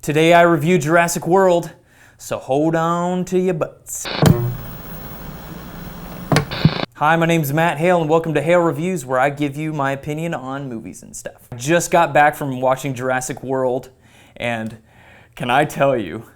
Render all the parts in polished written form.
Today I review Jurassic World, so hold on to your butts. Hi, my name's Matt Hale and welcome to Hale Reviews, where I give you my opinion on movies and stuff. I just got back from watching Jurassic World and can I tell you,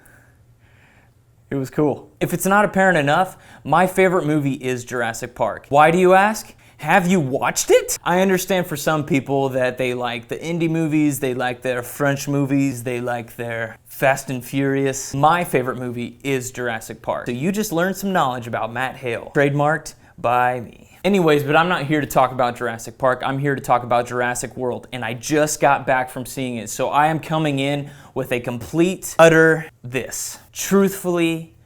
it was cool. If it's not apparent enough, my favorite movie is Jurassic Park. Why do you ask? Have you watched it? I understand for some people that they like the indie movies, they like their French movies, they like their Fast and Furious. My favorite movie is Jurassic Park. So you just learned some knowledge about Matt Hale, trademarked by me. Anyways, but I'm not here to talk about Jurassic Park, I'm here to talk about Jurassic World, and I just got back from seeing it, so I am coming in with a complete, utter this. Truthfully,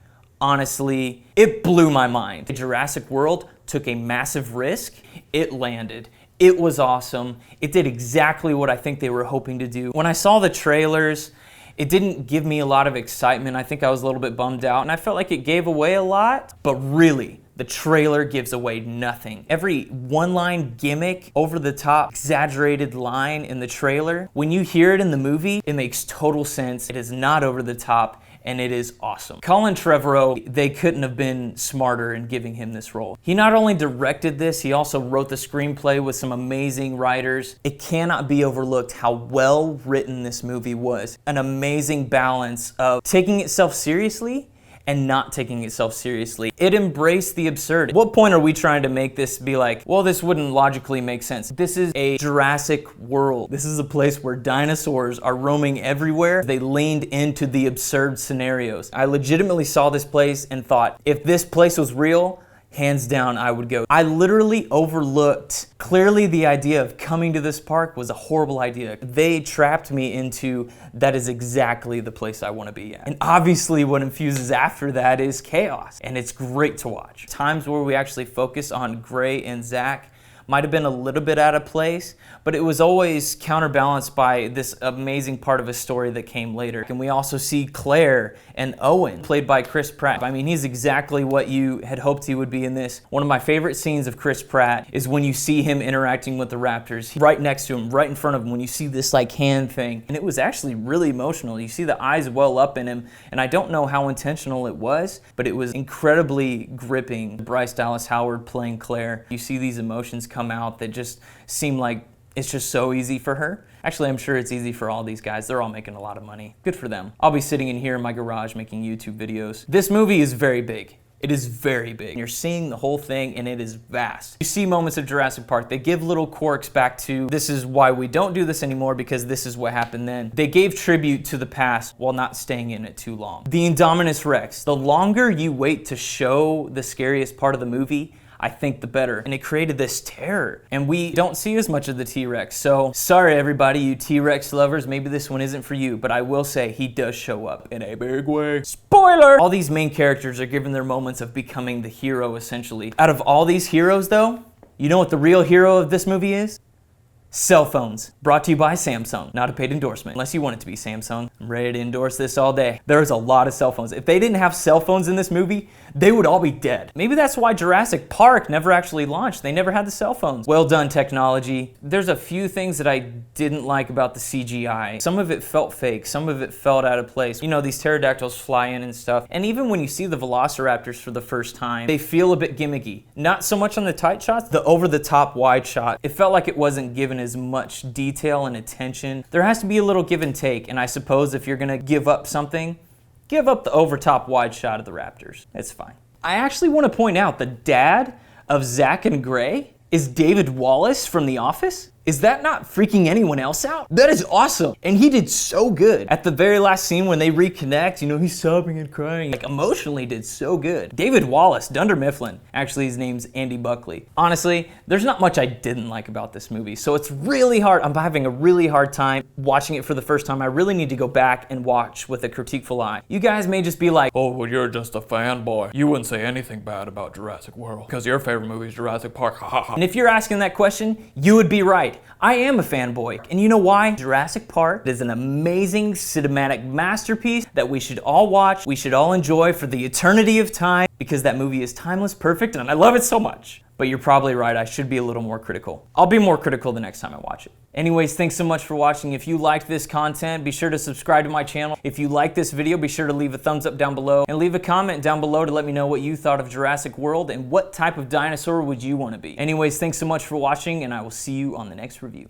honestly, it blew my mind. Jurassic World took a massive risk, it landed. It was awesome. It did exactly what I think they were hoping to do. When I saw the trailers, it didn't give me a lot of excitement. I think I was a little bit bummed out, and I felt like it gave away a lot, but really, the trailer gives away nothing. Every one-line gimmick, over-the-top, exaggerated line in the trailer, when you hear it in the movie, it makes total sense. It is not over-the-top, and it is awesome. Colin Trevorrow, they couldn't have been smarter in giving him this role. He not only directed this, he also wrote the screenplay with some amazing writers. It cannot be overlooked how well written this movie was. An amazing balance of taking itself seriously and not taking itself seriously. It embraced the absurd. At what point are we trying to make this be like, well, this wouldn't logically make sense? This is a Jurassic World. This is a place where dinosaurs are roaming everywhere. They leaned into the absurd scenarios. I legitimately saw this place and thought, if this place was real, hands down, I would go. I literally overlooked clearly the idea of coming to this park was a horrible idea. They trapped me into that is exactly the place I want to be at. And obviously what infuses after that is chaos, and it's great to watch. Times where we actually focus on Gray and Zach might have been a little bit out of place, but it was always counterbalanced by this amazing part of a story that came later. And we also see Clare and Owen, played by Chris Pratt. I mean, he's exactly what you had hoped he would be in this. One of my favorite scenes of Chris Pratt is when you see him interacting with the raptors. Right next to him, right in front of him, when you see this like hand thing. And it was actually really emotional. You see the eyes well up in him, and I don't know how intentional it was, but it was incredibly gripping. Bryce Dallas Howard playing Clare. You see these emotions come out that just seem like it's just so easy for her. Actually, I'm sure it's easy for all these guys. They're all making a lot of money. Good for them. I'll be sitting in here in my garage making YouTube videos. This movie is very big. It is very big. You're seeing the whole thing and it is vast. You see moments of Jurassic Park. They give little quirks back to this is why we don't do this anymore because this is what happened then. They gave tribute to the past while not staying in it too long. The Indominus Rex. The longer you wait to show the scariest part of the movie, I think the better. And it created this terror. And we don't see as much of the T-Rex. So sorry everybody, you T-Rex lovers, maybe this one isn't for you, but I will say he does show up in a big way. Spoiler! All these main characters are given their moments of becoming the hero essentially. Out of all these heroes though, you know what the real hero of this movie is? Cell phones. Brought to you by Samsung. Not a paid endorsement, unless you want it to be Samsung. I'm ready to endorse this all day. There's a lot of cell phones. If they didn't have cell phones in this movie, they would all be dead. Maybe that's why Jurassic Park never actually launched. They never had the cell phones. Well done, technology. There's a few things that I didn't like about the CGI. Some of it felt fake. Some of it felt out of place. You know, these pterodactyls fly in and stuff. And even when you see the velociraptors for the first time, they feel a bit gimmicky. Not so much on the tight shots, the over-the-top wide shot. It felt like it wasn't given as much detail and attention. There has to be a little give and take, and I suppose if you're gonna give up something, give up the over-top wide shot of the raptors. It's fine. I actually want to point out the dad of Zach and Gray is David Wallace from The Office. Is that not freaking anyone else out? That is awesome. And he did so good. At the very last scene when they reconnect, you know, he's sobbing and crying. Like emotionally did so good. David Wallace, Dunder Mifflin. Actually, his name's Andy Buckley. Honestly, there's not much I didn't like about this movie. So it's really hard. I'm having a really hard time watching it for the first time. I really need to go back and watch with a critiqueful eye. You guys may just be like, oh, well, you're just a fanboy. You wouldn't say anything bad about Jurassic World because your favorite movie is Jurassic Park. And if you're asking that question, you would be right. I am a fanboy, and you know why? Jurassic Park is an amazing cinematic masterpiece that we should all watch, we should all enjoy for the eternity of time, because that movie is timeless, perfect, and I love it so much. But you're probably right, I should be a little more critical. I'll be more critical the next time I watch it. Anyways, thanks so much for watching. If you liked this content, be sure to subscribe to my channel. If you like this video, be sure to leave a thumbs up down below and leave a comment down below to let me know what you thought of Jurassic World and what type of dinosaur would you want to be. Anyways, thanks so much for watching, and I will see you on the next review.